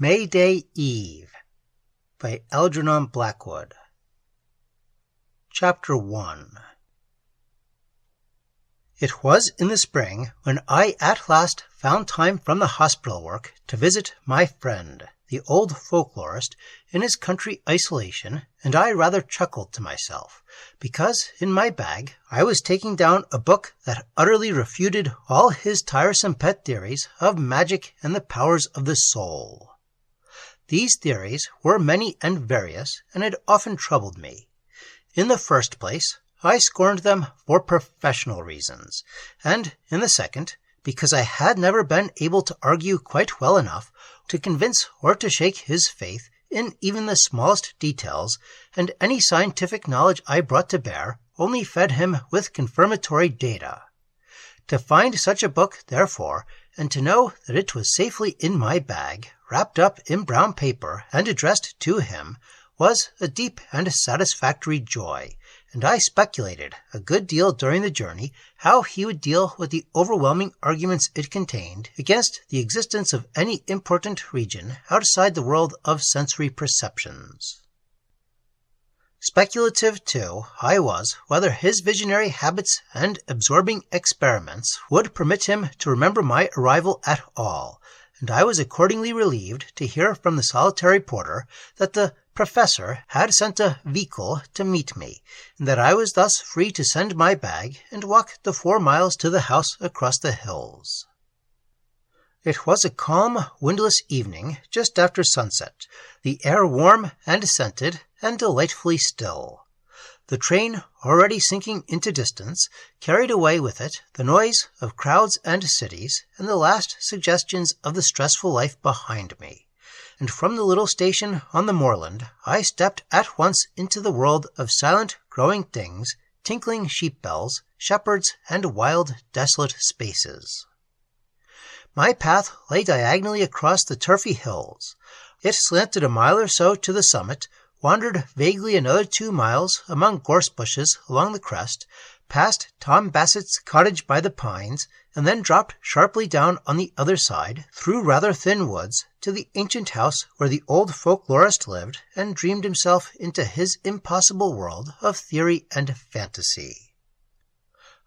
May Day Eve by Algernon Blackwood. Chapter 1. It was in the spring when I at last found time from the hospital work to visit my friend, the old folklorist, in his country isolation, and I rather chuckled to myself, because in my bag I was taking down a book that utterly refuted all his tiresome pet theories of magic and the powers of the soul. These theories were many and various, and had often troubled me. In the first place, I scorned them for professional reasons, and in the second, because I had never been able to argue quite well enough to convince or to shake his faith in even the smallest details, and any scientific knowledge I brought to bear only fed him with confirmatory data. To find such a book, therefore, and to know that it was safely in my bag, wrapped up in brown paper and addressed to him, was a deep and satisfactory joy, and I speculated a good deal during the journey how he would deal with the overwhelming arguments it contained against the existence of any important region outside the world of sensory perceptions. Speculative, too, I was whether his visionary habits and absorbing experiments would permit him to remember my arrival at all, and I was accordingly relieved to hear from the solitary porter that the professor had sent a vehicle to meet me, and that I was thus free to send my bag and walk the 4 miles to the house across the hills. It was a calm, windless evening just after sunset, the air warm and scented and delightfully still. The train, already sinking into distance, carried away with it the noise of crowds and cities and the last suggestions of the stressful life behind me. And from the little station on the moorland, I stepped at once into the world of silent, growing things, tinkling sheep bells, shepherds, and wild, desolate spaces. My path lay diagonally across the turfy hills. It slanted a mile or so to the summit, wandered vaguely another 2 miles among gorse bushes along the crest, past Tom Bassett's cottage by the pines, and then dropped sharply down on the other side, through rather thin woods, to the ancient house where the old folklorist lived and dreamed himself into his impossible world of theory and fantasy.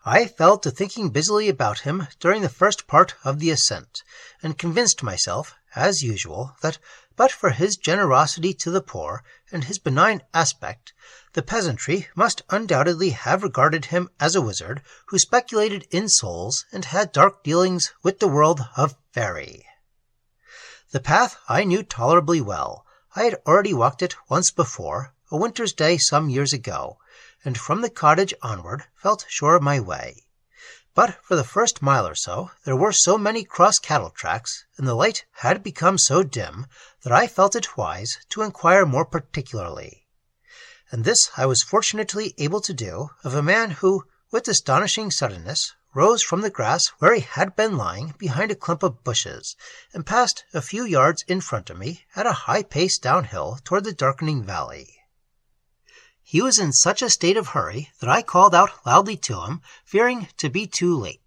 I fell to thinking busily about him during the first part of the ascent, and convinced myself, as usual, that but for his generosity to the poor and his benign aspect, the peasantry must undoubtedly have regarded him as a wizard who speculated in souls and had dark dealings with the world of faerie. The path I knew tolerably well. I had already walked it once before, a winter's day some years ago, and from the cottage onward felt sure of my way. But for the first mile or so there were so many cross cattle tracks, and the light had become so dim that I felt it wise to inquire more particularly. And this I was fortunately able to do of a man who, with astonishing suddenness, rose from the grass where he had been lying behind a clump of bushes, and passed a few yards in front of me at a high pace downhill toward the darkening valley. He was in such a state of hurry that I called out loudly to him, fearing to be too late.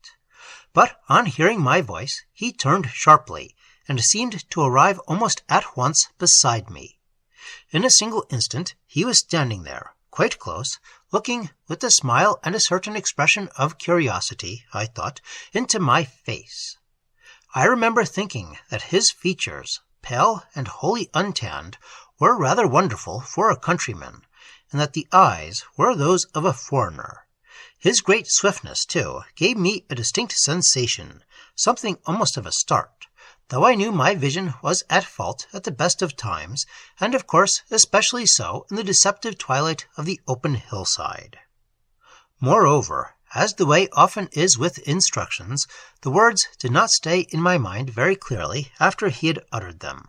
But on hearing my voice, he turned sharply, and seemed to arrive almost at once beside me. In a single instant he was standing there, quite close, looking with a smile and a certain expression of curiosity, I thought, into my face. I remember thinking that his features, pale and wholly untanned, were rather wonderful for a countryman, and that the eyes were those of a foreigner. His great swiftness, too, gave me a distinct sensation, something almost of a start, though I knew my vision was at fault at the best of times, and of course especially so in the deceptive twilight of the open hillside. Moreover, as the way often is with instructions, the words did not stay in my mind very clearly after he had uttered them,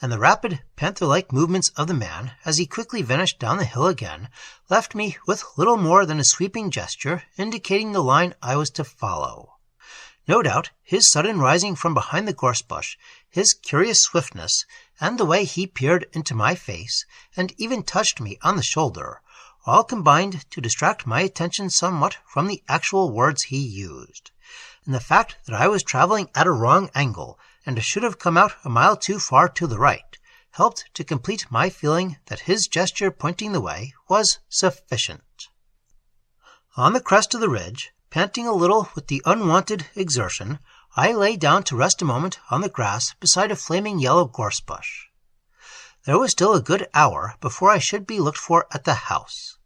and the rapid, panther-like movements of the man, as he quickly vanished down the hill again, left me with little more than a sweeping gesture indicating the line I was to follow. No doubt his sudden rising from behind the gorse bush, his curious swiftness, and the way he peered into my face, and even touched me on the shoulder, all combined to distract my attention somewhat from the actual words he used. And the fact that I was traveling at a wrong angle, and should have come out a mile too far to the right, helped to complete my feeling that his gesture pointing the way was sufficient. On the crest of the ridge, panting a little with the unwanted exertion, I lay down to rest a moment on the grass beside a flaming yellow gorse bush. There was still a good hour before I should be looked for at the house.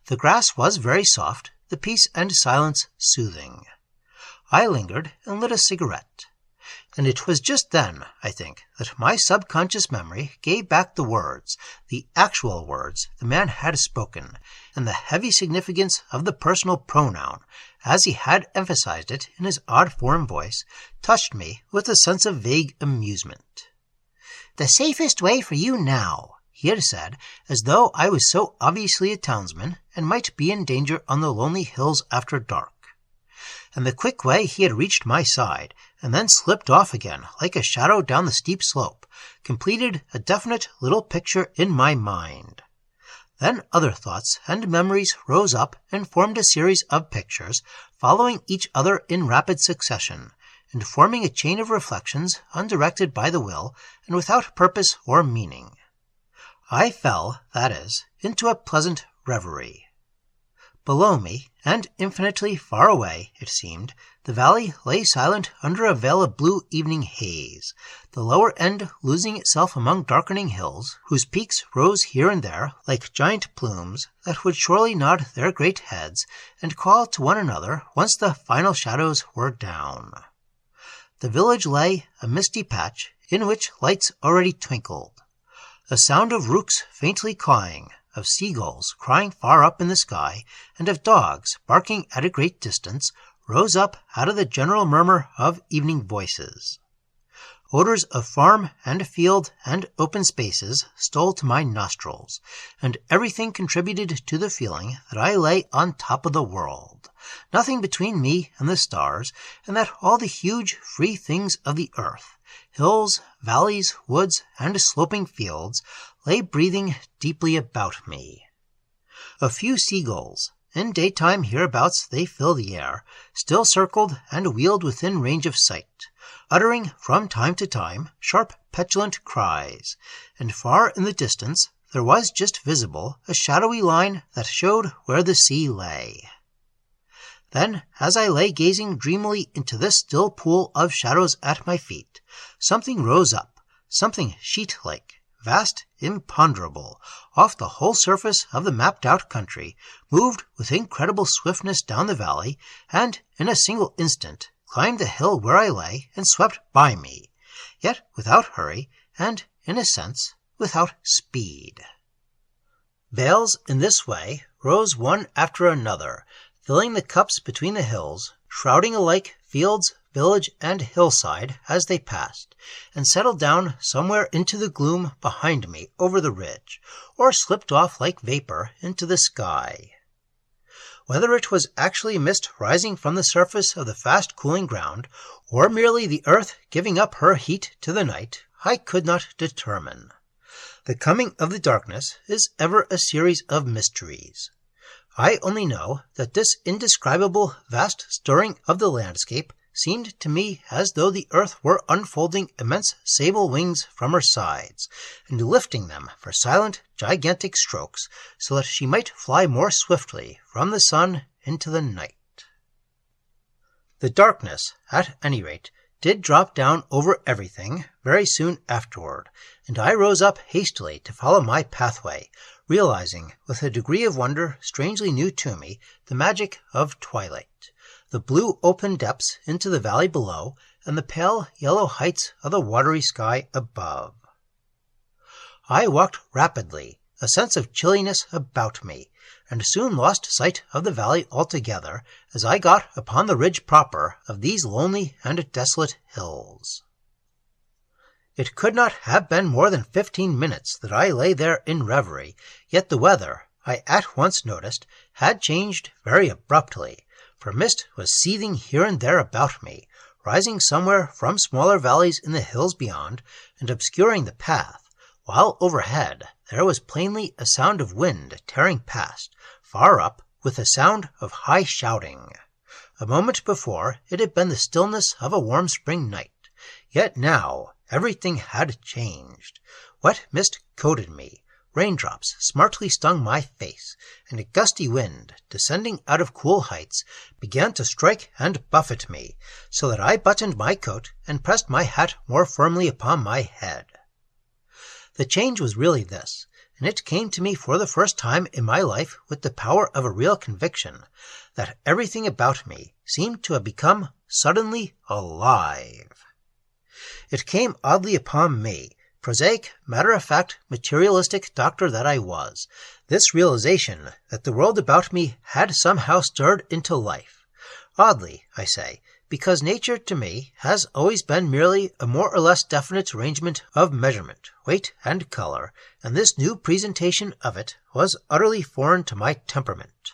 The grass was very soft, the peace and silence soothing. I lingered and lit a cigarette. And it was just then, I think, that my subconscious memory gave back the words, the actual words the man had spoken, and the heavy significance of the personal pronoun, as he had emphasized it in his odd foreign voice, touched me with a sense of vague amusement. "The safest way for you now," he had said, as though I was so obviously a townsman and might be in danger on the lonely hills after dark. And the quick way he had reached my side, and then slipped off again like a shadow down the steep slope, completed a definite little picture in my mind. Then other thoughts and memories rose up and formed a series of pictures, following each other in rapid succession, and forming a chain of reflections undirected by the will and without purpose or meaning. I fell, that is, into a pleasant reverie. Below me, and infinitely far away, it seemed, the valley lay silent under a veil of blue evening haze, the lower end losing itself among darkening hills, whose peaks rose here and there like giant plumes that would surely nod their great heads and call to one another once the final shadows were down. The village lay a misty patch in which lights already twinkled. A sound of rooks faintly cawing, of seagulls crying far up in the sky, and of dogs barking at a great distance, rose up out of the general murmur of evening voices. Odors of farm and field and open spaces stole to my nostrils, and everything contributed to the feeling that I lay on top of the world, nothing between me and the stars, and that all the huge free things of the earth, hills, valleys, woods, and sloping fields, lay breathing deeply about me. A few seagulls, in daytime hereabouts they fill the air, still circled and wheeled within range of sight, uttering from time to time sharp petulant cries, and far in the distance there was just visible a shadowy line that showed where the sea lay. Then, as I lay gazing dreamily into this still pool of shadows at my feet, something rose up, something sheet-like, vast, imponderable, off the whole surface of the mapped-out country, moved with incredible swiftness down the valley, and, in a single instant, climbed the hill where I lay and swept by me, yet without hurry, and, in a sense, without speed. Veils in this way rose one after another, filling the cups between the hills, shrouding alike fields, village, and hillside as they passed, and settled down somewhere into the gloom behind me over the ridge, or slipped off like vapor into the sky. Whether it was actually mist rising from the surface of the fast cooling ground, or merely the earth giving up her heat to the night, I could not determine. The coming of the darkness is ever a series of mysteries. I only know that this indescribable vast stirring of the landscape seemed to me as though the earth were unfolding immense sable wings from her sides, and lifting them for silent, gigantic strokes, so that she might fly more swiftly from the sun into the night. The darkness, at any rate, did drop down over everything very soon afterward, and I rose up hastily to follow my pathway, realizing with a degree of wonder strangely new to me the magic of twilight, the blue open depths into the valley below, and the pale yellow heights of the watery sky above. I walked rapidly, a sense of chilliness about me, and soon lost sight of the valley altogether as I got upon the ridge proper of these lonely and desolate hills. It could not have been more than 15 minutes that I lay there in reverie, yet the weather, I at once noticed, had changed very abruptly, for mist was seething here and there about me, rising somewhere from smaller valleys in the hills beyond, and obscuring the path, while overhead there was plainly a sound of wind tearing past, far up, with a sound of high shouting. A moment before it had been the stillness of a warm spring night, Yet now everything had changed. Wet mist coated me, raindrops smartly stung my face, and a gusty wind, descending out of cool heights, began to strike and buffet me, so that I buttoned my coat and pressed my hat more firmly upon my head. The change was really this, and it came to me for the first time in my life with the power of a real conviction, that everything about me seemed to have become suddenly alive. It came oddly upon me, prosaic, matter-of-fact, materialistic doctor that I was, this realization that the world about me had somehow stirred into life. Oddly, I say, because nature to me has always been merely a more or less definite arrangement of measurement, weight, and color, and this new presentation of it was utterly foreign to my temperament.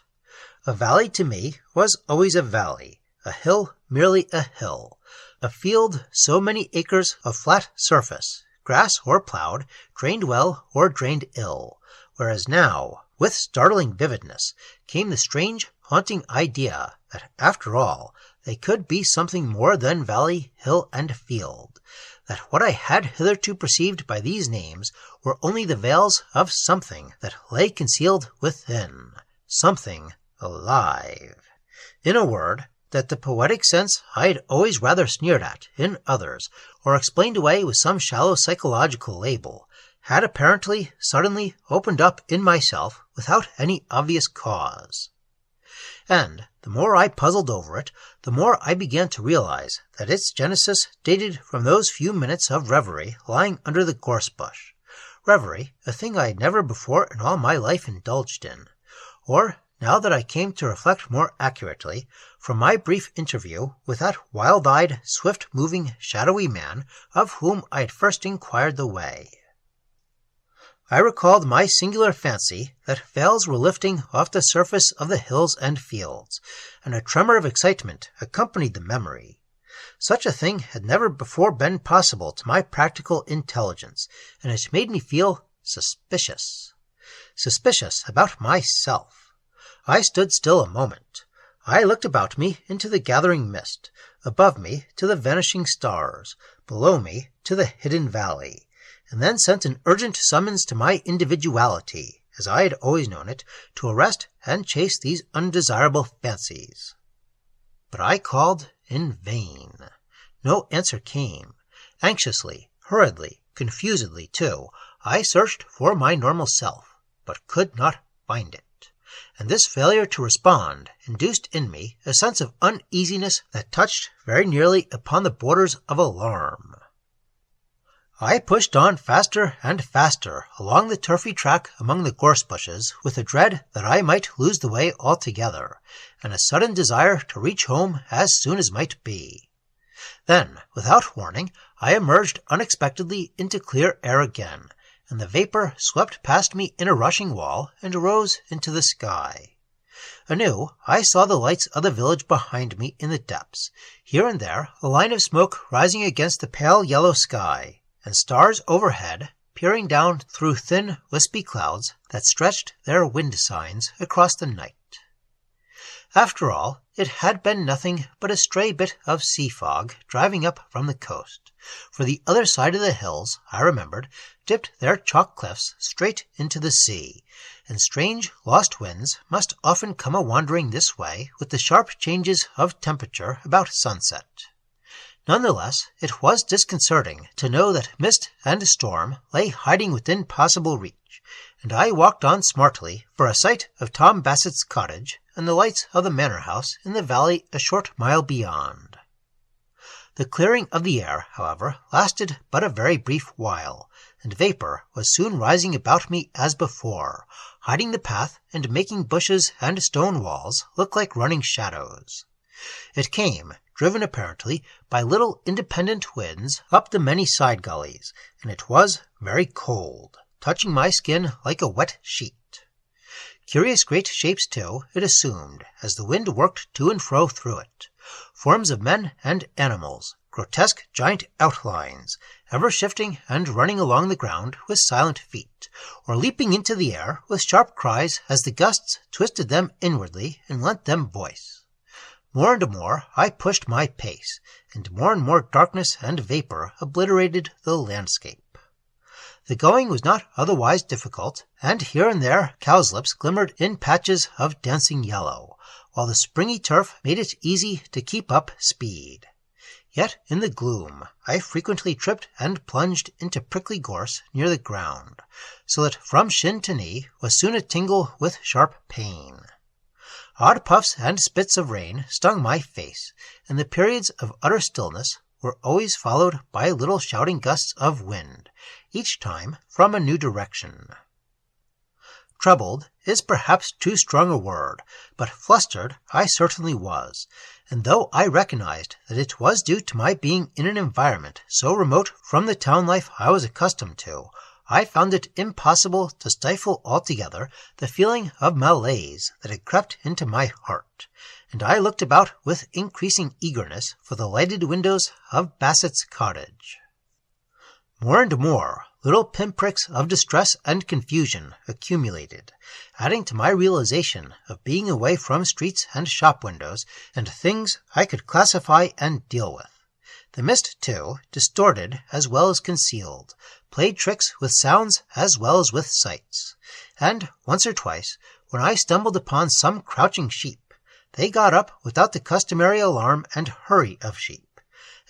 A valley to me was always a valley, a hill merely a hill, a field so many acres of flat surface, grass or plowed, drained well or drained ill, whereas now, with startling vividness, came the strange, haunting idea that, after all, they could be something more than valley, hill, and field, that what I had hitherto perceived by these names were only the veils of something that lay concealed within, something alive. In a word, that the poetic sense I had always rather sneered at in others, or explained away with some shallow psychological label, had apparently suddenly opened up in myself without any obvious cause. And the more I puzzled over it, the more I began to realize that its genesis dated from those few minutes of reverie lying under the gorse bush. Reverie, a thing I had never before in all my life indulged in, or, now that I came to reflect more accurately, from my brief interview with that wild-eyed, swift-moving, shadowy man of whom I had first inquired the way. I recalled my singular fancy that veils were lifting off the surface of the hills and fields, and a tremor of excitement accompanied the memory. Such a thing had never before been possible to my practical intelligence, and it made me feel suspicious. Suspicious about myself. I stood still a moment. I looked about me into the gathering mist, above me to the vanishing stars, below me to the hidden valley, and then sent an urgent summons to my individuality, as I had always known it, to arrest and chase these undesirable fancies. But I called in vain. No answer came. Anxiously, hurriedly, confusedly, too, I searched for my normal self, but could not find it. And this failure to respond induced in me a sense of uneasiness that touched very nearly upon the borders of alarm. I pushed on faster and faster along the turfy track among the gorse bushes with a dread that I might lose the way altogether, and a sudden desire to reach home as soon as might be. Then, without warning, I emerged unexpectedly into clear air again, and the vapor swept past me in a rushing wall and rose into the sky. Anew, I saw the lights of the village behind me in the depths, here and there a line of smoke rising against the pale yellow sky, and stars overhead, peering down through thin, wispy clouds that stretched their wind signs across the night. After all, it had been nothing but a stray bit of sea fog driving up from the coast, for the other side of the hills, I remembered, dipped their chalk cliffs straight into the sea, and strange lost winds must often come a-wandering this way with the sharp changes of temperature about sunset. Nonetheless, it was disconcerting to know that mist and storm lay hiding within possible reach, and I walked on smartly for a sight of Tom Bassett's cottage and the lights of the manor house in the valley a short mile beyond. The clearing of the air, however, lasted but a very brief while, and vapor was soon rising about me as before, hiding the path and making bushes and stone walls look like running shadows. It came, driven apparently by little independent winds up the many side gullies, and it was very cold, touching my skin like a wet sheet. Curious great shapes, too, it assumed, as the wind worked to and fro through it. Forms of men and animals, grotesque giant outlines, ever shifting and running along the ground with silent feet, or leaping into the air with sharp cries as the gusts twisted them inwardly and lent them voice. More and more I pushed my pace, and more darkness and vapor obliterated the landscape. The going was not otherwise difficult, and here and there cowslips glimmered in patches of dancing yellow, while the springy turf made it easy to keep up speed. Yet in the gloom I frequently tripped and plunged into prickly gorse near the ground, so that from shin to knee was soon a tingle with sharp pain. Odd puffs and spits of rain stung my face, and the periods of utter stillness were always followed by little shouting gusts of wind, each time from a new direction. Troubled is perhaps too strong a word, but flustered I certainly was, and though I recognized that it was due to my being in an environment so remote from the town life I was accustomed to, I found it impossible to stifle altogether the feeling of malaise that had crept into my heart, and I looked about with increasing eagerness for the lighted windows of Bassett's cottage. More and more little pinpricks of distress and confusion accumulated, adding to my realization of being away from streets and shop windows and things I could classify and deal with. The mist, too, distorted as well as concealed, played tricks with sounds as well as with sights, and once or twice, when I stumbled upon some crouching sheep, they got up without the customary alarm and hurry of sheep,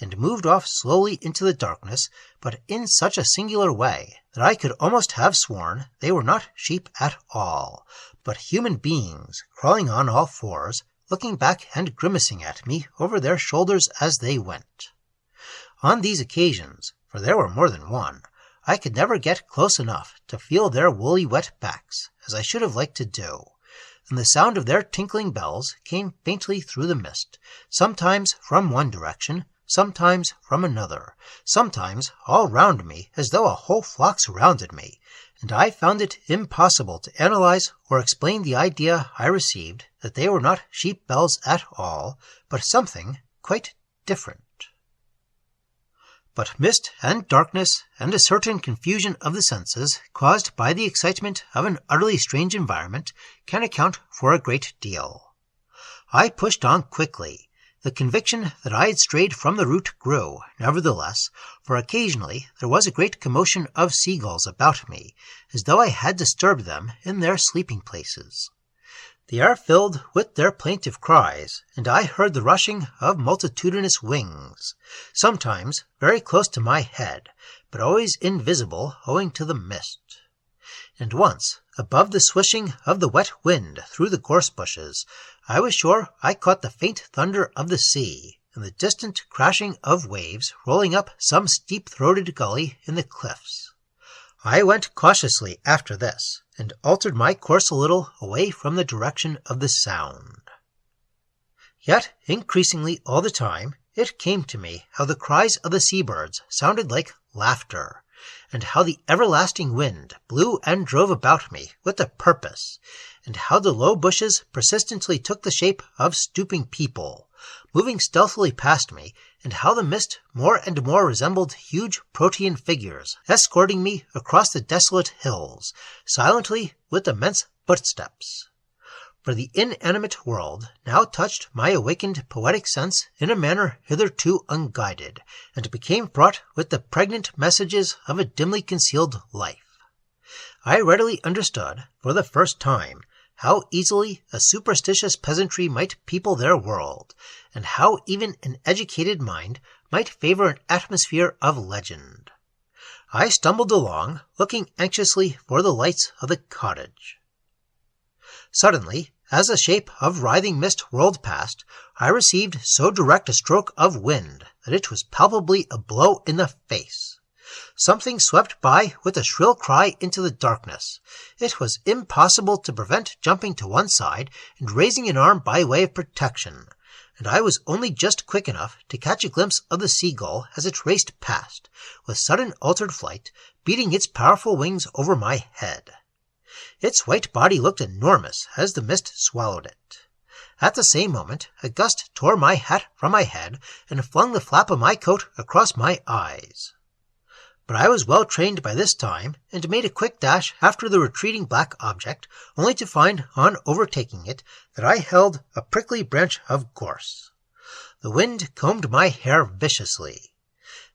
and moved off slowly into the darkness, but in such a singular way that I could almost have sworn they were not sheep at all, but human beings crawling on all fours, looking back and grimacing at me over their shoulders as they went. On these occasions, for there were more than one, I could never get close enough to feel their woolly wet backs, as I should have liked to do, and the sound of their tinkling bells came faintly through the mist, sometimes from one direction, sometimes from another, sometimes all round me as though a whole flock surrounded me, and I found it impossible to analyze or explain the idea I received that they were not sheep bells at all, but something quite different. But mist and darkness and a certain confusion of the senses caused by the excitement of an utterly strange environment can account for a great deal. I pushed on quickly. The conviction that I had strayed from the route grew, nevertheless, for occasionally there was a great commotion of seagulls about me, as though I had disturbed them in their sleeping places. The air filled with their plaintive cries, and I heard the rushing of multitudinous wings, sometimes very close to my head, but always invisible owing to the mist. And once, above the swishing of the wet wind through the gorse bushes, I was sure I caught the faint thunder of the sea, and the distant crashing of waves rolling up some steep-throated gully in the cliffs. I went cautiously after this, and altered my course a little away from the direction of the sound. Yet, increasingly all the time, it came to me how the cries of the seabirds sounded like laughter, and how the everlasting wind blew and drove about me with a purpose, and how the low bushes persistently took the shape of stooping people, moving stealthily past me, and how the mist more and more resembled huge protean figures escorting me across the desolate hills, silently with immense footsteps. For the inanimate world now touched my awakened poetic sense in a manner hitherto unguided, and became fraught with the pregnant messages of a dimly concealed life. I readily understood, for the first time, how easily a superstitious peasantry might people their world, and how even an educated mind might favor an atmosphere of legend. I stumbled along, looking anxiously for the lights of the cottage. Suddenly, as a shape of writhing mist whirled past, I received so direct a stroke of wind that it was palpably a blow in the face. Something swept by with a shrill cry into the darkness. It was impossible to prevent jumping to one side and raising an arm by way of protection, and I was only just quick enough to catch a glimpse of the seagull as it raced past, with sudden altered flight, beating its powerful wings over my head. Its white body looked enormous as the mist swallowed it. At the same moment, a gust tore my hat from my head and flung the flap of my coat across my eyes. but I was well trained by this time, and made a quick dash after the retreating black object, only to find, on overtaking it, that I held a prickly branch of gorse. The wind combed my hair viciously.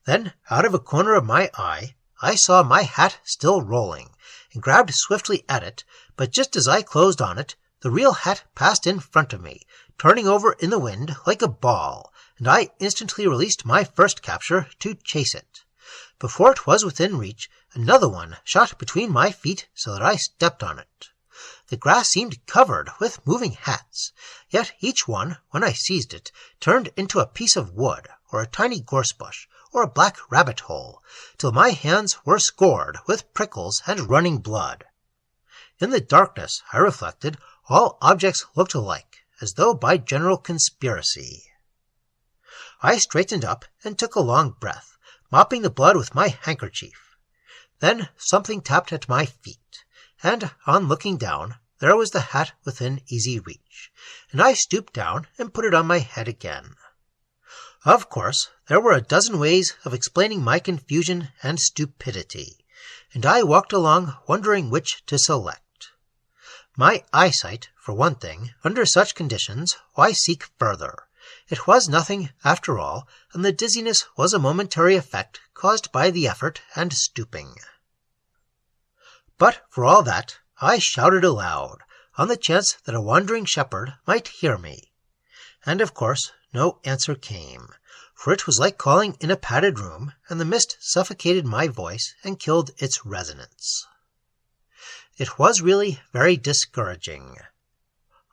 Then, out of a corner of my eye, I saw my hat still rolling, and grabbed swiftly at it, but just as I closed on it, the real hat passed in front of me, turning over in the wind like a ball, and I instantly released my first capture to chase it. Before it was within reach, another one shot between my feet so that I stepped on it. The grass seemed covered with moving hats, yet each one, when I seized it, turned into a piece of wood, or a tiny gorse bush, or a black rabbit hole, till my hands were scored with prickles and running blood. In the darkness, I reflected, all objects looked alike, as though by general conspiracy. I straightened up and took a long breath, mopping the blood with my handkerchief. Then something tapped at my feet, and on looking down, there was the hat within easy reach, and I stooped down and put it on my head again. Of course, there were a dozen ways of explaining my confusion and stupidity, and I walked along wondering which to select. My eyesight, for one thing, under such conditions, why seek further? It was nothing, after all, and the dizziness was a momentary effect caused by the effort and stooping. But for all that, I shouted aloud, on the chance that a wandering shepherd might hear me. And of course, no answer came, for it was like calling in a padded room, and the mist suffocated my voice and killed its resonance. It was really very discouraging.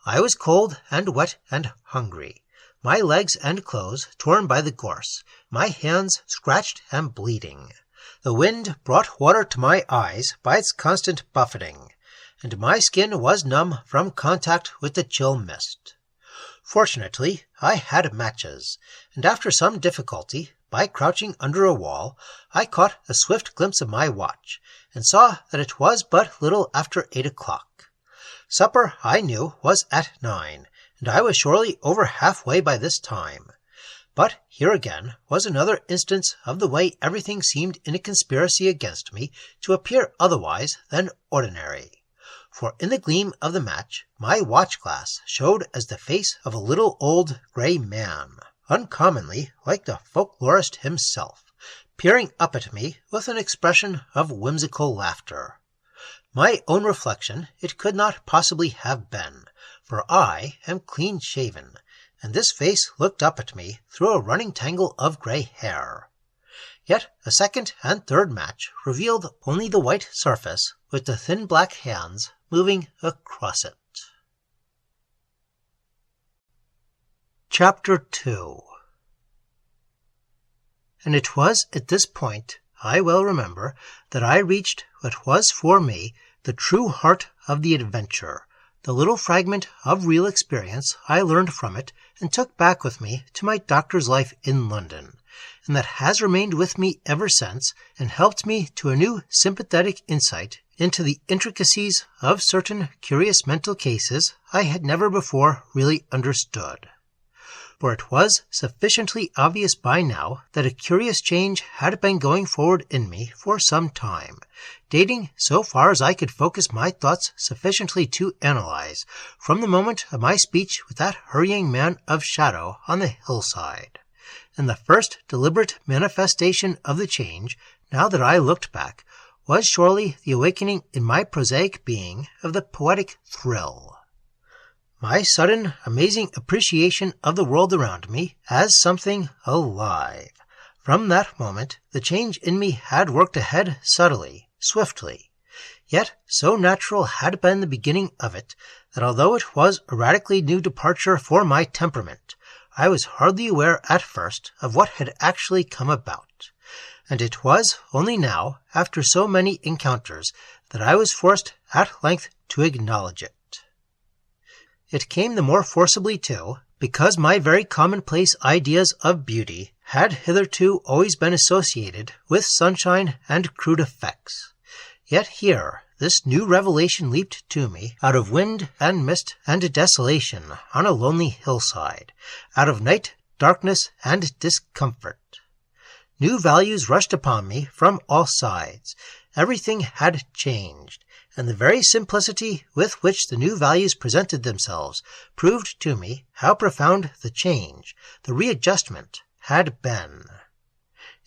I was cold and wet and hungry, my legs and clothes torn by the gorse, my hands scratched and bleeding. The wind brought water to my eyes by its constant buffeting, and my skin was numb from contact with the chill mist. Fortunately, I had matches, and after some difficulty, by crouching under a wall, I caught a swift glimpse of my watch, and saw that it was but little after 8 o'clock. Supper, I knew, was at 9, and I was surely over halfway by this time. But here again was another instance of the way everything seemed in a conspiracy against me to appear otherwise than ordinary. For in the gleam of the match, my watch-glass showed as the face of a little old grey man, uncommonly like the folklorist himself, peering up at me with an expression of whimsical laughter. My own reflection it could not possibly have been, for I am clean-shaven, and this face looked up at me through a running tangle of grey hair. Yet a second and third match revealed only the white surface with the thin black hands moving across it. Chapter 2. And it was at this point, I well remember, that I reached what was for me the true heart of the adventure, the little fragment of real experience I learned from it and took back with me to my doctor's life in London, and that has remained with me ever since and helped me to a new sympathetic insight into the intricacies of certain curious mental cases I had never before really understood. For it was sufficiently obvious by now that a curious change had been going forward in me for some time, dating so far as I could focus my thoughts sufficiently to analyze, from the moment of my speech with that hurrying man of shadow on the hillside. And the first deliberate manifestation of the change, now that I looked back, was surely the awakening in my prosaic being of the poetic thrill. My sudden, amazing appreciation of the world around me as something alive. From that moment, the change in me had worked ahead subtly, swiftly. Yet so natural had been the beginning of it, that although it was a radically new departure for my temperament, I was hardly aware at first of what had actually come about. And it was only now, after so many encounters, that I was forced at length to acknowledge it. It came the more forcibly, too, because my very commonplace ideas of beauty had hitherto always been associated with sunshine and crude effects. Yet here, this new revelation leaped to me out of wind and mist and desolation on a lonely hillside, out of night, darkness, and discomfort. New values rushed upon me from all sides. Everything had changed, and the very simplicity with which the new values presented themselves proved to me how profound the change, the readjustment, had been.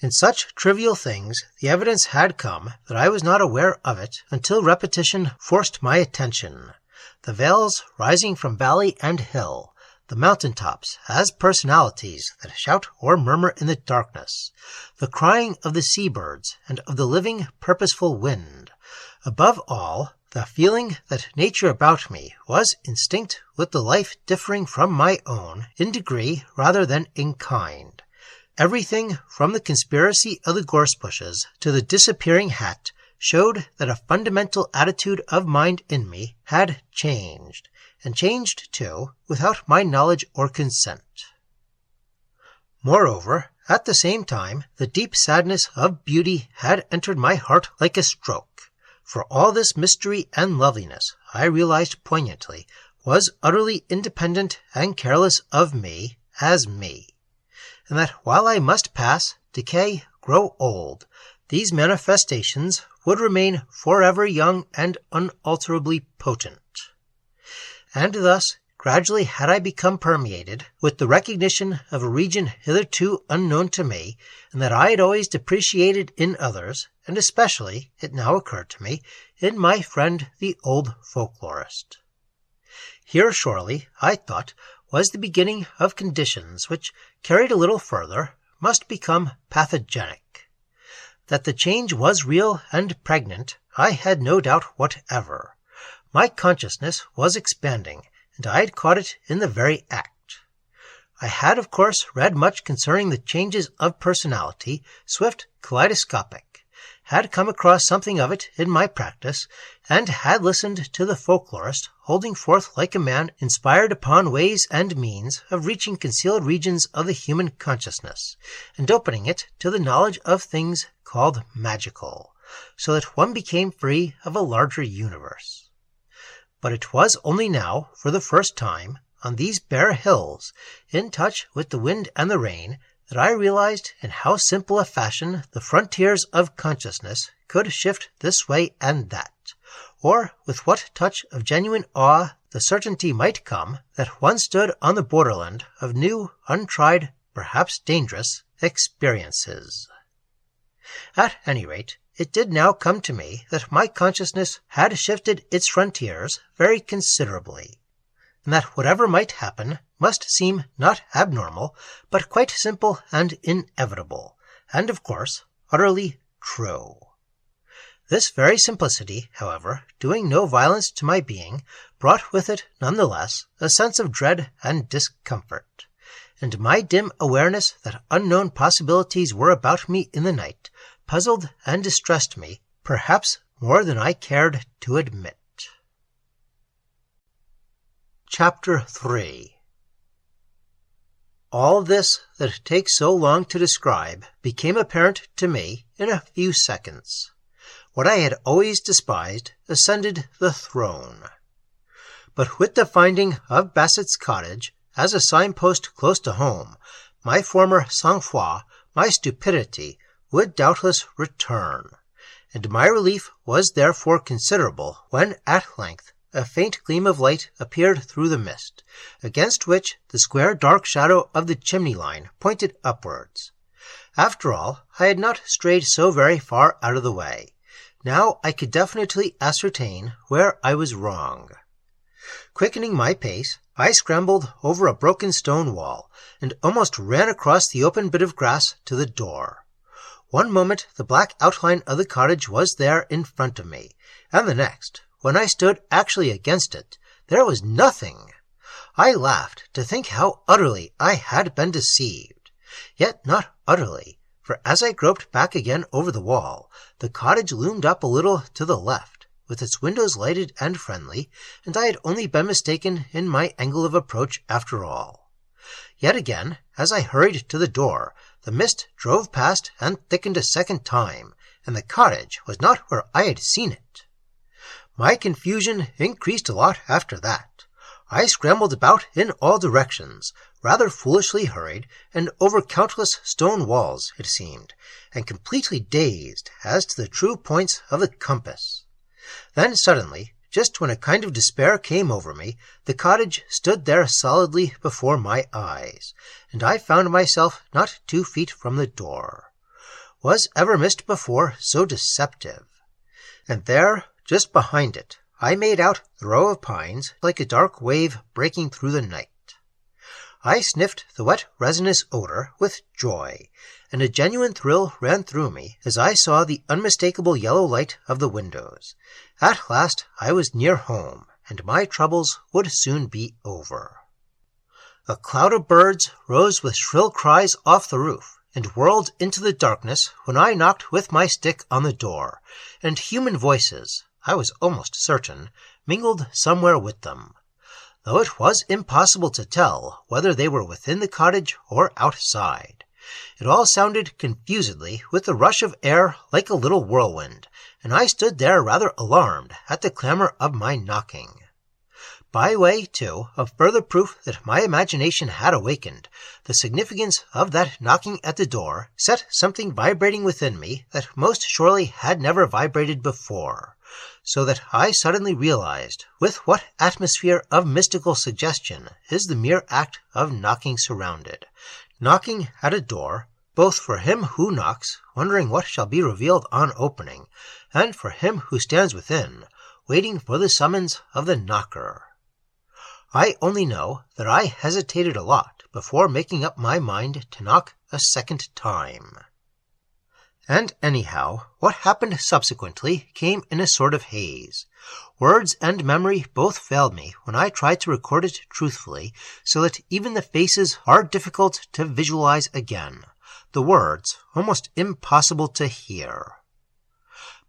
In such trivial things, the evidence had come that I was not aware of it until repetition forced my attention. The vales rising from valley and hill, the mountain tops as personalities that shout or murmur in the darkness, the crying of the seabirds and of the living, purposeful wind. Above all, the feeling that nature about me was instinct with the life differing from my own in degree rather than in kind. Everything from the conspiracy of the gorse bushes to the disappearing hat showed that a fundamental attitude of mind in me had changed, and changed, too, without my knowledge or consent. Moreover, at the same time, the deep sadness of beauty had entered my heart like a stroke. For all this mystery and loveliness, I realized poignantly, was utterly independent and careless of me as me, and that while I must pass, decay, grow old, these manifestations would remain forever young and unalterably potent. And thus, gradually had I become permeated with the recognition of a region hitherto unknown to me, and that I had always depreciated in others, and especially, it now occurred to me, in my friend the old folklorist. Here surely, I thought, was the beginning of conditions which, carried a little further, must become pathogenic. That the change was real and pregnant, I had no doubt whatever. My consciousness was expanding, and I had caught it in the very act. I had, of course, read much concerning the changes of personality, swift, kaleidoscopic, had come across something of it in my practice, and had listened to the folklorist holding forth like a man inspired upon ways and means of reaching concealed regions of the human consciousness, and opening it to the knowledge of things called magical, so that one became free of a larger universe. But it was only now, for the first time, on these bare hills, in touch with the wind and the rain, that I realized in how simple a fashion the frontiers of consciousness could shift this way and that, or with what touch of genuine awe the certainty might come that one stood on the borderland of new, untried, perhaps dangerous, experiences. At any rate, it did now come to me that my consciousness had shifted its frontiers very considerably, and that whatever might happen must seem not abnormal, but quite simple and inevitable, and of course utterly true. This very simplicity, however, doing no violence to my being, brought with it none the less a sense of dread and discomfort, and my dim awareness that unknown possibilities were about me in the night puzzled and distressed me, perhaps more than I cared to admit. Chapter 3. All this that takes so long to describe became apparent to me in a few seconds. What I had always despised ascended the throne. But with the finding of Bassett's cottage as a signpost close to home, my former sang-froid, my stupidity, would doubtless return, and my relief was therefore considerable when at length a faint gleam of light appeared through the mist, against which the square dark shadow of the chimney line pointed upwards. After all, I had not strayed so very far out of the way. Now I could definitely ascertain where I was wrong. Quickening my pace, I scrambled over a broken stone wall, and almost ran across the open bit of grass to the door. One moment the black outline of the cottage was there in front of me, and the next, when I stood actually against it, there was nothing. I laughed to think how utterly I had been deceived. Yet not utterly, for as I groped back again over the wall, the cottage loomed up a little to the left, with its windows lighted and friendly, and I had only been mistaken in my angle of approach after all. Yet again, as I hurried to the door, the mist drove past and thickened a second time, and the cottage was not where I had seen it. My confusion increased a lot after that. I scrambled about in all directions, rather foolishly hurried, and over countless stone walls, it seemed, and completely dazed as to the true points of the compass. Then suddenly, just when a kind of despair came over me, the cottage stood there solidly before my eyes, and I found myself not 2 feet from the door. Was ever mist before so deceptive? And there, just behind it, I made out the row of pines like a dark wave breaking through the night. I sniffed the wet resinous odor with joy, and a genuine thrill ran through me as I saw the unmistakable yellow light of the windows. At last I was near home, and my troubles would soon be over. A cloud of birds rose with shrill cries off the roof, and whirled into the darkness when I knocked with my stick on the door, and human voices, I was almost certain, mingled somewhere with them, though it was impossible to tell whether they were within the cottage or outside. It all sounded confusedly with the rush of air like a little whirlwind, and I stood there rather alarmed at the clamor of my knocking. By way, too, of further proof that my imagination had awakened, the significance of that knocking at the door set something vibrating within me that most surely had never vibrated before, so that I suddenly realized with what atmosphere of mystical suggestion is the mere act of knocking surrounded. Knocking at a door, both for him who knocks, wondering what shall be revealed on opening, and for him who stands within, waiting for the summons of the knocker. I only know that I hesitated a lot before making up my mind to knock a second time. And anyhow, what happened subsequently came in a sort of haze. Words and memory both failed me when I tried to record it truthfully, so that even the faces are difficult to visualize again, the words almost impossible to hear.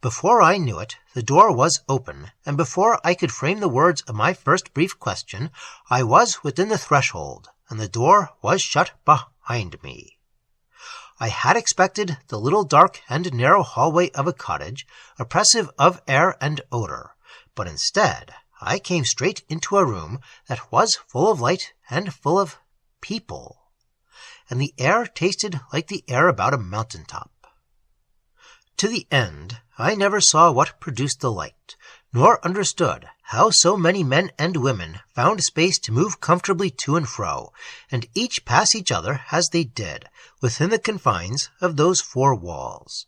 Before I knew it, the door was open, and before I could frame the words of my first brief question, I was within the threshold, and the door was shut behind me. I had expected the little dark and narrow hallway of a cottage, oppressive of air and odor, but instead I came straight into a room that was full of light and full of people, and the air tasted like the air about a mountain-top. To the end, I never saw what produced the light, nor understood how so many men and women found space to move comfortably to and fro, and each pass each other as they did, within the confines of those 4 walls.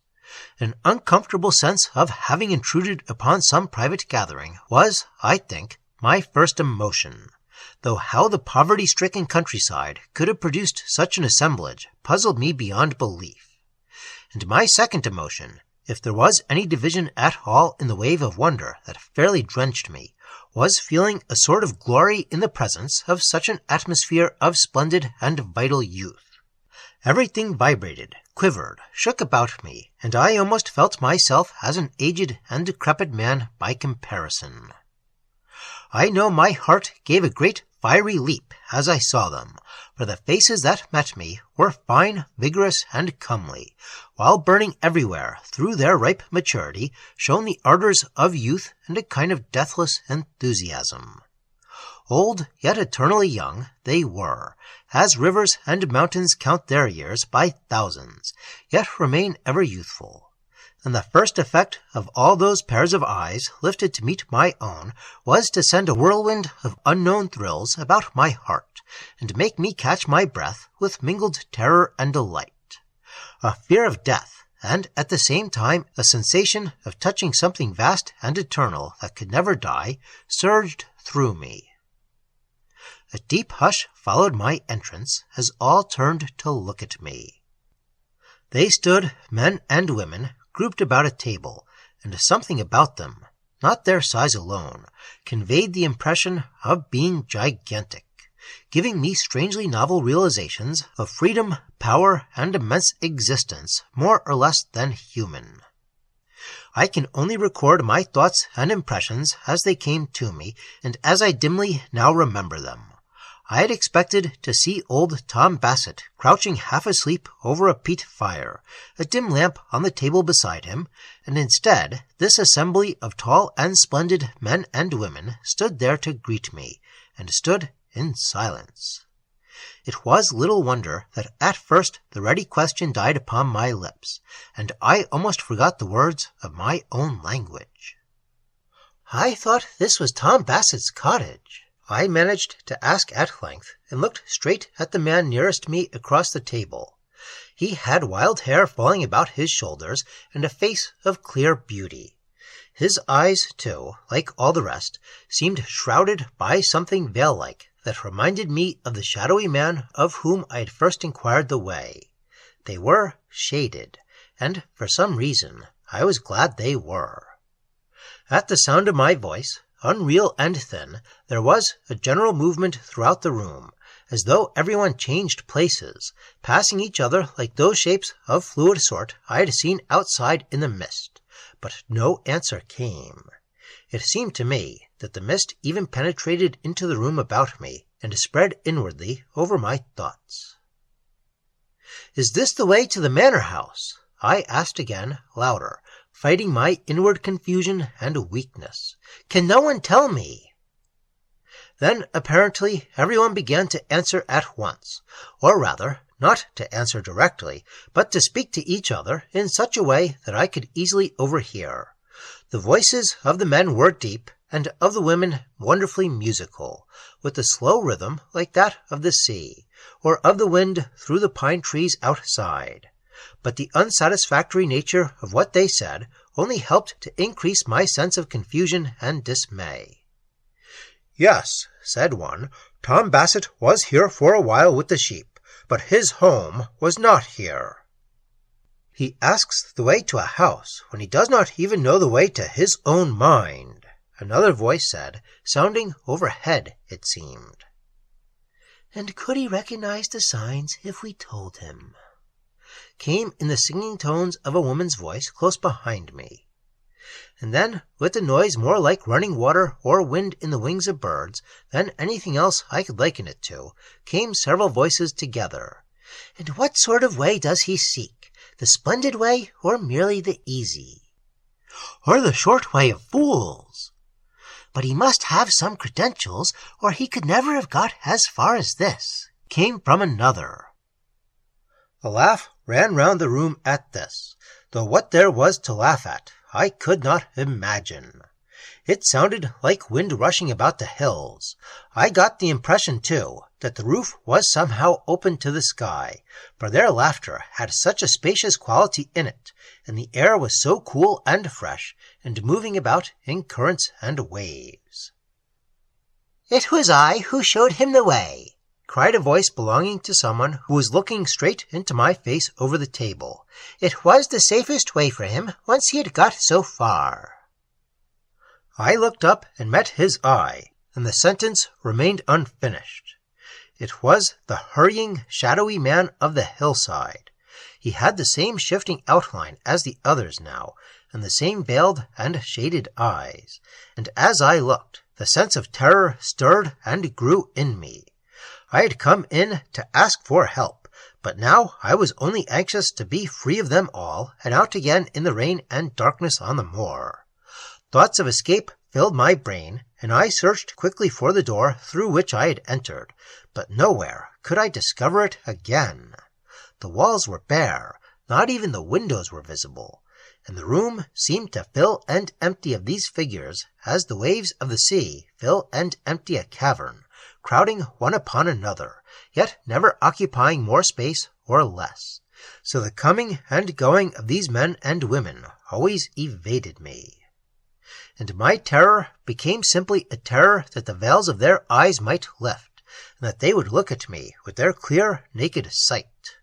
An uncomfortable sense of having intruded upon some private gathering was, I think, my first emotion, though how the poverty-stricken countryside could have produced such an assemblage puzzled me beyond belief. And my second emotion, if there was any division at all in the wave of wonder that fairly drenched me, was feeling a sort of glory in the presence of such an atmosphere of splendid and vital youth. Everything vibrated, quivered, shook about me, and I almost felt myself as an aged and decrepit man by comparison. I know my heart gave a great fiery leap as I saw them, for the faces that met me were fine, vigorous, and comely, while burning everywhere through their ripe maturity shone the ardors of youth and a kind of deathless enthusiasm. Old, yet eternally young, they were, as rivers and mountains count their years by thousands, yet remain ever youthful. And the first effect of all those pairs of eyes lifted to meet my own was to send a whirlwind of unknown thrills about my heart, and make me catch my breath with mingled terror and delight. A fear of death, and at the same time a sensation of touching something vast and eternal that could never die, surged through me. A deep hush followed my entrance as all turned to look at me. They stood, men and women, grouped about a table, and something about them, not their size alone, conveyed the impression of being gigantic, giving me strangely novel realizations of freedom, power, and immense existence more or less than human. I can only record my thoughts and impressions as they came to me, and as I dimly now remember them. I had expected to see old Tom Bassett crouching half asleep over a peat fire, a dim lamp on the table beside him, and instead this assembly of tall and splendid men and women stood there to greet me, and stood in silence. It was little wonder that at first the ready question died upon my lips, and I almost forgot the words of my own language. "I thought this was Tom Bassett's cottage," I managed to ask at length, and looked straight at the man nearest me across the table. He had wild hair falling about his shoulders, and a face of clear beauty. His eyes, too, like all the rest, seemed shrouded by something veil-like that reminded me of the shadowy man of whom I had first inquired the way. They were shaded, and for some reason I was glad they were. At the sound of my voice, unreal and thin, there was a general movement throughout the room, as though everyone changed places, passing each other like those shapes of fluid sort I had seen outside in the mist. But no answer came. It seemed to me that the mist even penetrated into the room about me, and spread inwardly over my thoughts. "Is this the way to the manor house?" I asked again, louder, fighting my inward confusion and weakness. "Can no one tell me?" Then apparently everyone began to answer at once, or rather, not to answer directly, but to speak to each other in such a way that I could easily overhear. The voices of the men were deep, and of the women wonderfully musical, with a slow rhythm like that of the sea, or of the wind through the pine trees outside. But the unsatisfactory nature of what they said only helped to increase my sense of confusion and dismay. "Yes," said one, "Tom Bassett was here for a while with the sheep, but his home was not here." "He asks the way to a house when he does not even know the way to his own mind," another voice said, sounding overhead, it seemed. "And could he recognize the signs if we told him?" came in the singing tones of a woman's voice close behind me. And then, with a noise more like running water or wind in the wings of birds than anything else I could liken it to, came several voices together. "And what sort of way does he seek? The splendid way, or merely the easy?" "Or the short way of fools?" "But he must have some credentials, or he could never have got as far as this," came from another. A laugh ran round the room at this, though what there was to laugh at I could not imagine. It sounded like wind rushing about the hills. I got the impression, too, that the roof was somehow open to the sky, for their laughter had such a spacious quality in it, and the air was so cool and fresh, and moving about in currents and waves. "It was I who showed him the way," cried a voice belonging to someone who was looking straight into my face over the table. "It was the safest way for him once he had got so far." I looked up and met his eye, and the sentence remained unfinished. It was the hurrying, shadowy man of the hillside. He had the same shifting outline as the others now, and the same veiled and shaded eyes, and as I looked, the sense of terror stirred and grew in me. I had come in to ask for help, but now I was only anxious to be free of them all and out again in the rain and darkness on the moor. Thoughts of escape filled my brain, and I searched quickly for the door through which I had entered, but nowhere could I discover it again. The walls were bare, not even the windows were visible, and the room seemed to fill and empty of these figures as the waves of the sea fill and empty a cavern, crowding one upon another, yet never occupying more space or less. So the coming and going of these men and women always evaded me. And my terror became simply a terror that the veils of their eyes might lift, and that they would look at me with their clear, naked sight.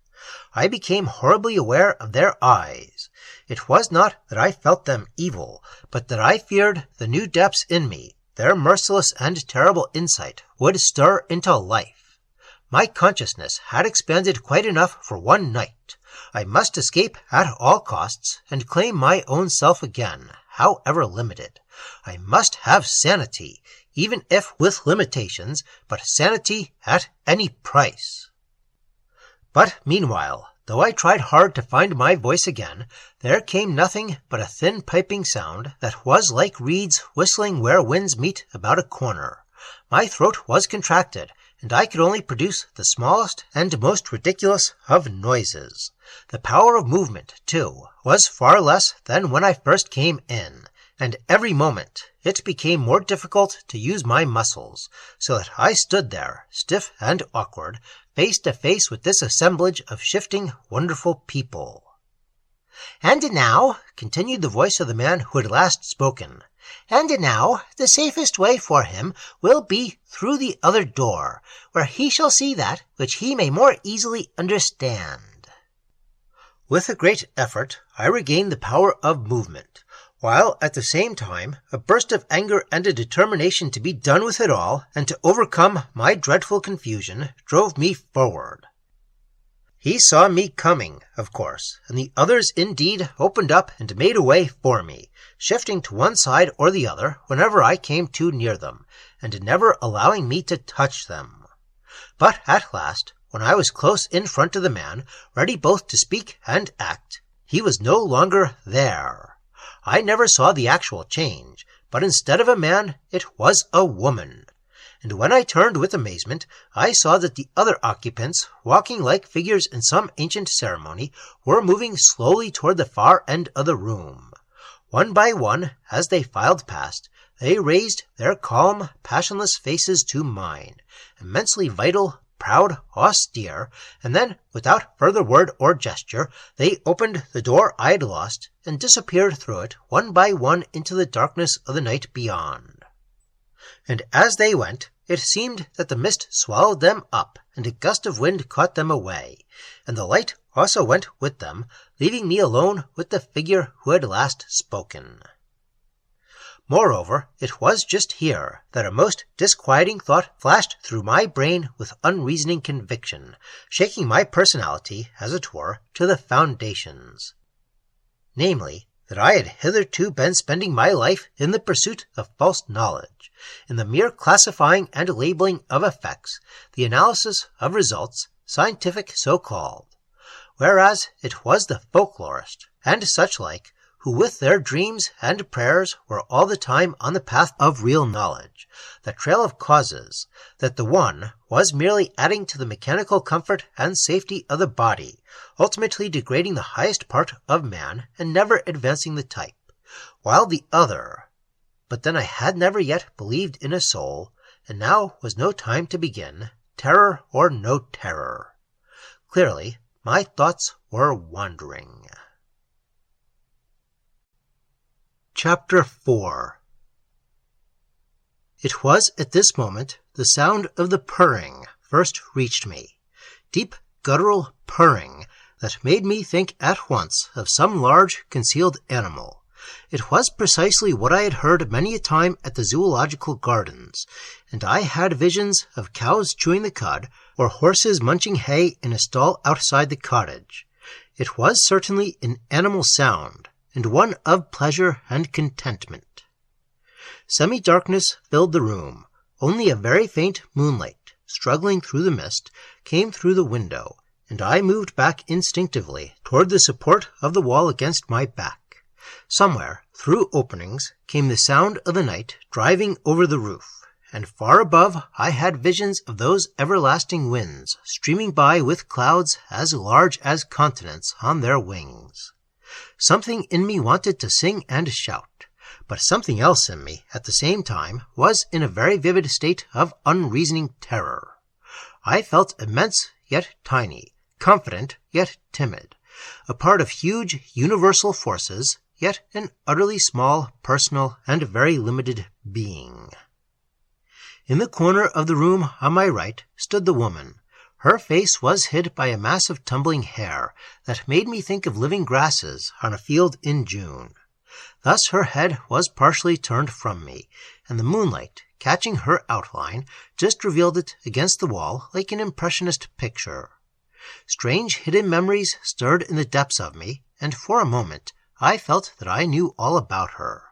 I became horribly aware of their eyes. It was not that I felt them evil, but that I feared the new depths in me, their merciless and terrible insight, would stir into life. My consciousness had expanded quite enough for one night. I must escape at all costs and claim my own self again, however limited. I must have sanity, even if with limitations, but sanity at any price. But meanwhile, though I tried hard to find my voice again, there came nothing but a thin piping sound that was like reeds whistling where winds meet about a corner. My throat was contracted, and I could only produce the smallest and most ridiculous of noises. The power of movement, too, was far less than when I first came in, and every moment it became more difficult to use my muscles, so that I stood there, stiff and awkward, face to face with this assemblage of shifting, wonderful people. "And now," continued the voice of the man who had last spoken, "and now the safest way for him will be through the other door, where he shall see that which he may more easily understand." With a great effort I regained the power of movement, while at the same time a burst of anger and a determination to be done with it all and to overcome my dreadful confusion drove me forward. He saw me coming, of course, and the others indeed opened up and made a way for me, shifting to one side or the other whenever I came too near them, and never allowing me to touch them. But at last, when I was close in front of the man, ready both to speak and act, he was no longer there. I never saw the actual change, but instead of a man, it was a woman. And when I turned with amazement, I saw that the other occupants, walking like figures in some ancient ceremony, were moving slowly toward the far end of the room. One by one, as they filed past, they raised their calm, passionless faces to mine, immensely vital, proud, austere, and then, without further word or gesture, they opened the door I had lost and disappeared through it one by one into the darkness of the night beyond. And as they went, it seemed that the mist swallowed them up, and a gust of wind caught them away, and the light also went with them, leaving me alone with the figure who had last spoken. Moreover, it was just here that a most disquieting thought flashed through my brain with unreasoning conviction, shaking my personality, as it were, to the foundations. Namely, that I had hitherto been spending my life in the pursuit of false knowledge, in the mere classifying and labeling of effects, the analysis of results, scientific so-called, whereas it was the folklorist, and such like, who with their dreams and prayers were all the time on the path of real knowledge, the trail of causes, that the one was merely adding to the mechanical comfort and safety of the body, ultimately degrading the highest part of man and never advancing the type, while the other... But then I had never yet believed in a soul, and now was no time to begin, terror or no terror. Clearly, my thoughts were wandering. Chapter 4. It was at this moment the sound of the purring first reached me, deep guttural purring that made me think at once of some large concealed animal. It was precisely what I had heard many a time at the zoological gardens, and I had visions of cows chewing the cud, or horses munching hay in a stall outside the cottage. It was certainly an animal sound, and one of pleasure and contentment. Semi-darkness filled the room. Only a very faint moonlight, struggling through the mist, came through the window, and I moved back instinctively toward the support of the wall against my back. Somewhere, through openings, came the sound of the night driving over the roof, and far above I had visions of those everlasting winds streaming by with clouds as large as continents on their wings. Something in me wanted to sing and shout, but something else in me, at the same time, was in a very vivid state of unreasoning terror. I felt immense yet tiny, confident yet timid, a part of huge universal forces, yet an utterly small, personal, and very limited being. In the corner of the room on my right stood the woman. Her face was hid by a mass of tumbling hair that made me think of living grasses on a field in June. Thus her head was partially turned from me, and the moonlight, catching her outline, just revealed it against the wall like an impressionist picture. Strange hidden memories stirred in the depths of me, and for a moment I felt that I knew all about her.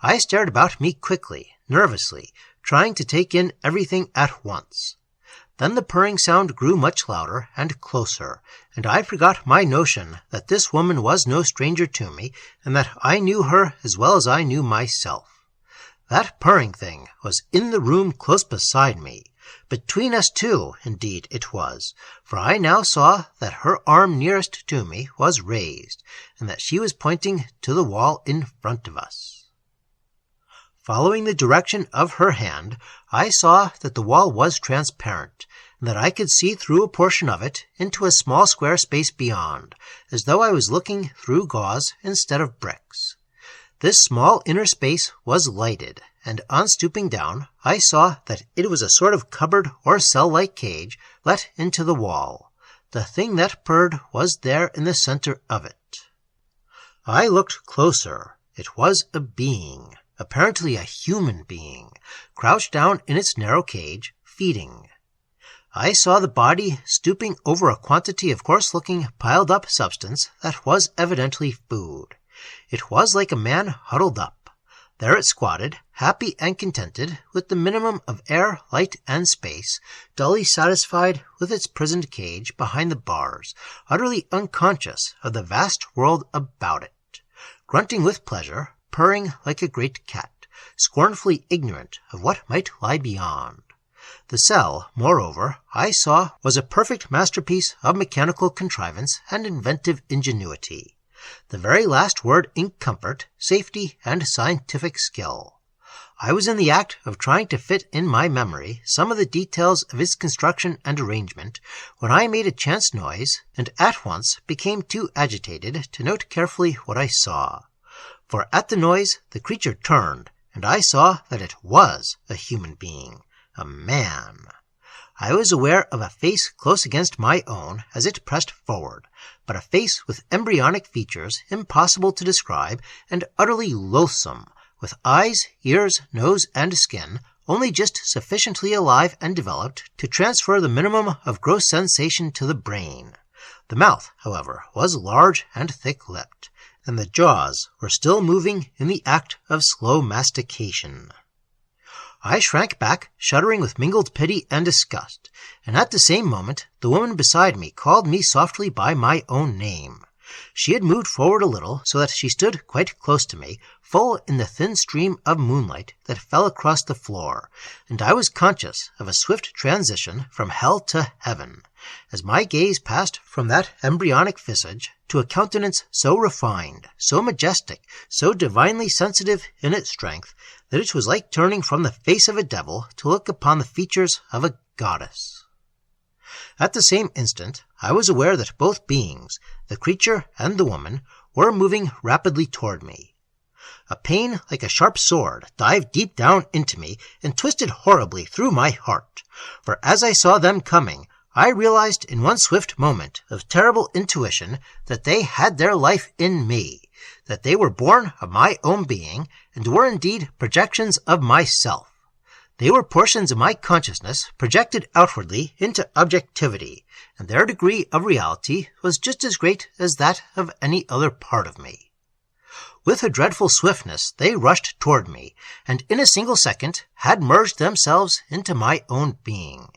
I stared about me quickly, nervously, trying to take in everything at once. Then the purring sound grew much louder and closer, and I forgot my notion that this woman was no stranger to me, and that I knew her as well as I knew myself. That purring thing was in the room close beside me. Between us two, indeed, it was, for I now saw that her arm nearest to me was raised, and that she was pointing to the wall in front of us. Following the direction of her hand, I saw that the wall was transparent, and that I could see through a portion of it into a small square space beyond, as though I was looking through gauze instead of bricks. This small inner space was lighted, and on stooping down, I saw that it was a sort of cupboard or cell-like cage let into the wall. The thing that purred was there in the center of it. I looked closer. It was a being, apparently a human being, crouched down in its narrow cage, feeding. I saw the body stooping over a quantity of coarse-looking, piled-up substance that was evidently food. It was like a man huddled up. There it squatted, happy and contented, with the minimum of air, light, and space, dully satisfied with its prisoned cage behind the bars, utterly unconscious of the vast world about it, grunting with pleasure, purring like a great cat, scornfully ignorant of what might lie beyond. The cell, moreover, I saw was a perfect masterpiece of mechanical contrivance and inventive ingenuity. The very last word in comfort, safety, and scientific skill. I was in the act of trying to fit in my memory some of the details of its construction and arrangement when I made a chance noise and at once became too agitated to note carefully what I saw. For at the noise the creature turned, and I saw that it was a human being, a man. I was aware of a face close against my own as it pressed forward, but a face with embryonic features impossible to describe and utterly loathsome, with eyes, ears, nose, and skin only just sufficiently alive and developed to transfer the minimum of gross sensation to the brain. The mouth, however, was large and thick-lipped, and the jaws were still moving in the act of slow mastication. I shrank back, shuddering with mingled pity and disgust, and at the same moment the woman beside me called me softly by my own name. She had moved forward a little so that she stood quite close to me, full in the thin stream of moonlight that fell across the floor, and I was conscious of a swift transition from hell to heaven, as my gaze passed from that embryonic visage to a countenance so refined, so majestic, so divinely sensitive in its strength, that it was like turning from the face of a devil to look upon the features of a goddess. At the same instant, I was aware that both beings, the creature and the woman, were moving rapidly toward me. A pain like a sharp sword dived deep down into me and twisted horribly through my heart, for as I saw them coming, I realized in one swift moment of terrible intuition that they had their life in me, that they were born of my own being, and were indeed projections of myself. They were portions of my consciousness projected outwardly into objectivity, and their degree of reality was just as great as that of any other part of me. With a dreadful swiftness they rushed toward me, and in a single second had merged themselves into my own being.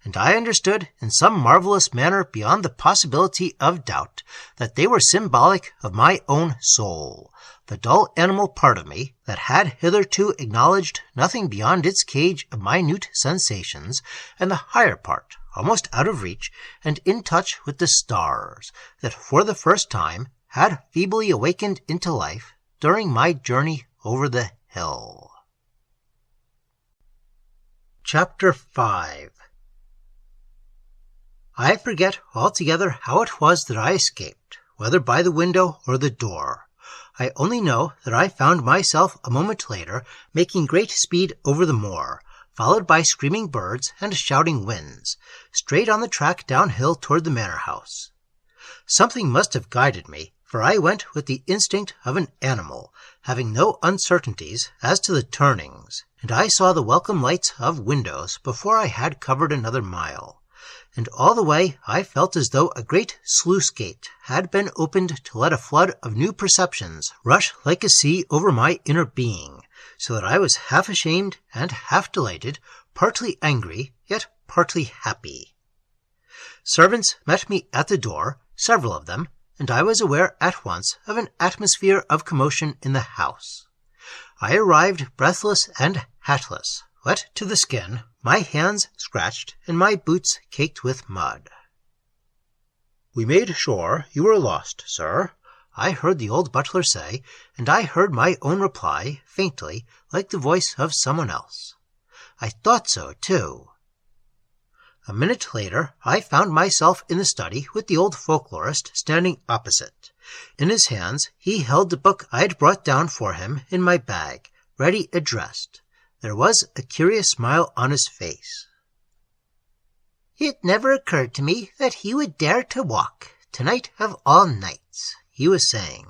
And I understood in some marvelous manner beyond the possibility of doubt that they were symbolic of my own soul, the dull animal part of me that had hitherto acknowledged nothing beyond its cage of minute sensations, and the higher part, almost out of reach and in touch with the stars, that for the first time had feebly awakened into life during my journey over the hill. Chapter 5. I forget altogether how it was that I escaped, whether by the window or the door. I only know that I found myself a moment later making great speed over the moor, followed by screaming birds and shouting winds, straight on the track downhill toward the manor house. Something must have guided me, for I went with the instinct of an animal, having no uncertainties as to the turnings, and I saw the welcome lights of windows before I had covered another mile. And all the way I felt as though a great sluice gate had been opened to let a flood of new perceptions rush like a sea over my inner being, so that I was half ashamed and half delighted, partly angry, yet partly happy. Servants met me at the door, several of them, and I was aware at once of an atmosphere of commotion in the house. I arrived breathless and hatless, wet to the skin, my hands scratched, and my boots caked with mud. "We made sure you were lost, sir," I heard the old butler say, and I heard my own reply, faintly, like the voice of someone else. I thought so, too. A minute later, I found myself in the study with the old folklorist standing opposite. In his hands, he held the book I had brought down for him in my bag, ready addressed. There was a curious smile on his face. "It never occurred to me that he would dare to walk, tonight of all nights," he was saying.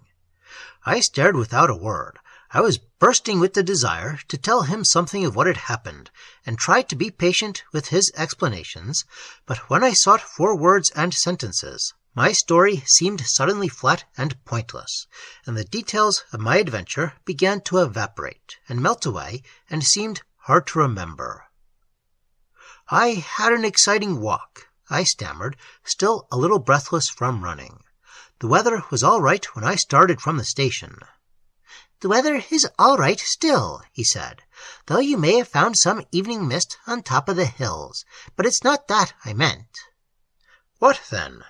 I stared without a word. I was bursting with the desire to tell him something of what had happened, and tried to be patient with his explanations, but when I sought for words and sentences, my story seemed suddenly flat and pointless, and the details of my adventure began to evaporate and melt away and seemed hard to remember. "I had an exciting walk," I stammered, still a little breathless from running. "The weather was all right when I started from the station." "The weather is all right still," he said, "though you may have found some evening mist on top of the hills. But it's not that I meant." "What then?"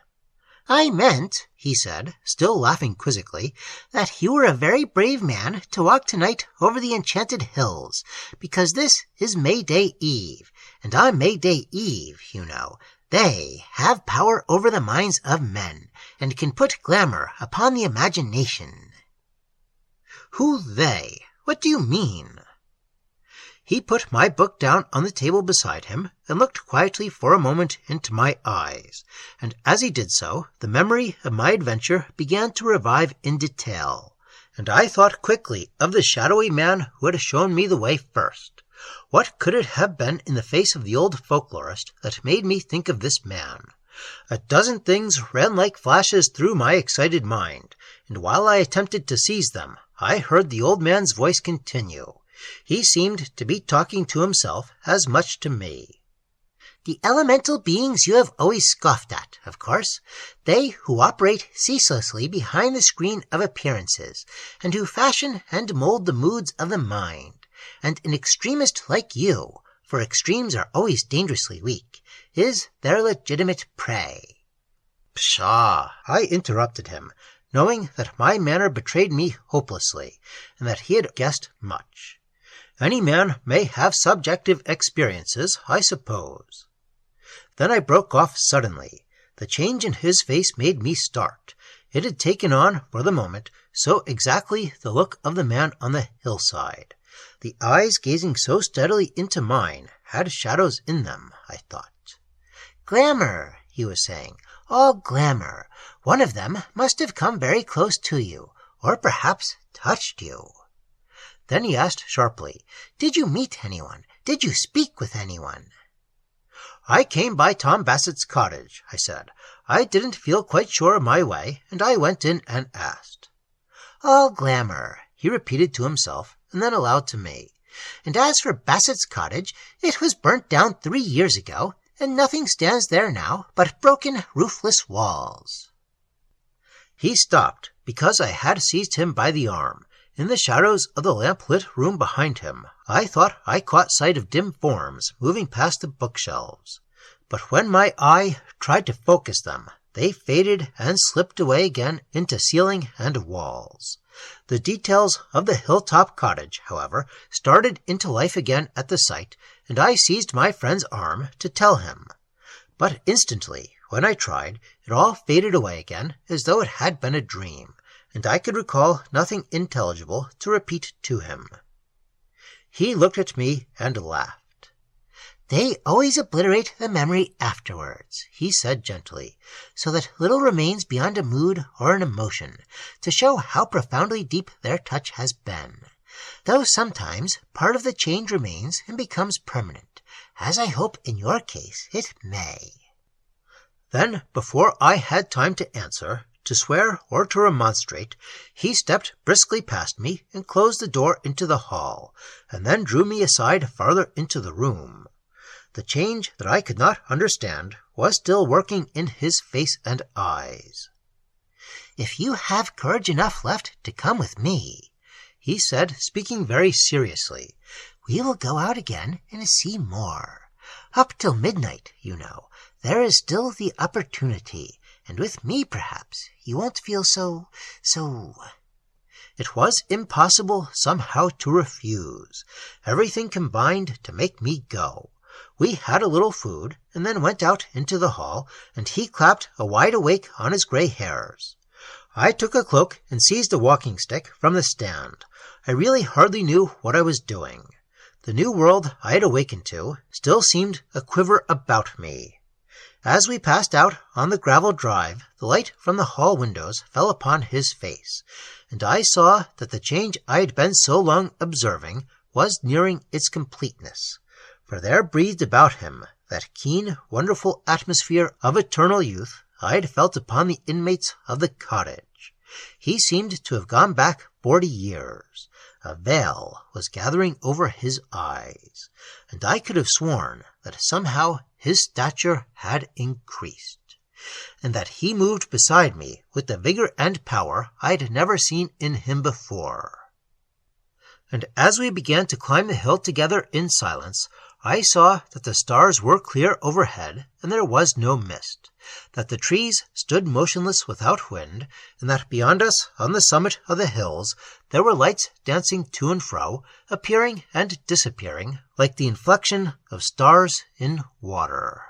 "I meant," he said, still laughing quizzically, "that you were a very brave man to walk tonight over the enchanted hills, because this is May Day Eve, and on May Day Eve, you know, they have power over the minds of men, and can put glamour upon the imagination." "Who they? What do you mean?" He put my book down on the table beside him and looked quietly for a moment into my eyes, and as he did so, the memory of my adventure began to revive in detail, and I thought quickly of the shadowy man who had shown me the way first. What could it have been in the face of the old folklorist that made me think of this man? A dozen things ran like flashes through my excited mind, and while I attempted to seize them, I heard the old man's voice continue. He seemed to be talking to himself as much to me. "The elemental beings you have always scoffed at, of course, they who operate ceaselessly behind the screen of appearances, and who fashion and mold the moods of the mind, and an extremist like you, for extremes are always dangerously weak, is their legitimate prey." "Pshaw!" I interrupted him, knowing that my manner betrayed me hopelessly, and that he had guessed much. "Any man may have subjective experiences, I suppose." Then I broke off suddenly. The change in his face made me start. It had taken on, for the moment, so exactly the look of the man on the hillside. The eyes gazing so steadily into mine had shadows in them, I thought. "Glamour," he was saying. "All glamour. One of them must have come very close to you, or perhaps touched you." Then he asked sharply, "Did you meet anyone? Did you speak with anyone?" "I came by Tom Bassett's cottage," I said. "I didn't feel quite sure of my way, and I went in and asked." "All glamour," he repeated to himself, and then aloud to me. "And as for Bassett's cottage, it was burnt down 3 years ago, and nothing stands there now but broken, roofless walls." He stopped, because I had seized him by the arm. In the shadows of the lamp-lit room behind him, I thought I caught sight of dim forms moving past the bookshelves. But when my eye tried to focus them, they faded and slipped away again into ceiling and walls. The details of the hilltop cottage, however, started into life again at the sight, and I seized my friend's arm to tell him. But instantly, when I tried, it all faded away again as though it had been a dream, and I could recall nothing intelligible to repeat to him. He looked at me and laughed. "They always obliterate the memory afterwards," he said gently, "so that little remains beyond a mood or an emotion, to show how profoundly deep their touch has been. Though sometimes part of the change remains and becomes permanent, as I hope in your case it may." Then, before I had time to answer, to swear or to remonstrate, he stepped briskly past me and closed the door into the hall, and then drew me aside farther into the room. The change that I could not understand was still working in his face and eyes. "If you have courage enough left to come with me," he said, speaking very seriously, "we will go out again and see more. Up till midnight, you know, there is still the opportunity, and with me, perhaps, you won't feel so... It was impossible somehow to refuse. Everything combined to make me go. We had a little food, and then went out into the hall, and he clapped a wide awake on his grey hairs. I took a cloak and seized a walking stick from the stand. I really hardly knew what I was doing. The new world I had awakened to still seemed a quiver about me. As we passed out on the gravel drive, the light from the hall windows fell upon his face, and I saw that the change I had been so long observing was nearing its completeness, for there breathed about him that keen, wonderful atmosphere of eternal youth I had felt upon the inmates of the cottage. He seemed to have gone back 40 years. A veil was gathering over his eyes, and I could have sworn that somehow his stature had increased, and that he moved beside me with the vigor and power I had never seen in him before. And as we began to climb the hill together in silence, I saw that the stars were clear overhead, and there was no mist, that the trees stood motionless without wind, and that beyond us, on the summit of the hills, there were lights dancing to and fro, appearing and disappearing, like the inflection of stars in water.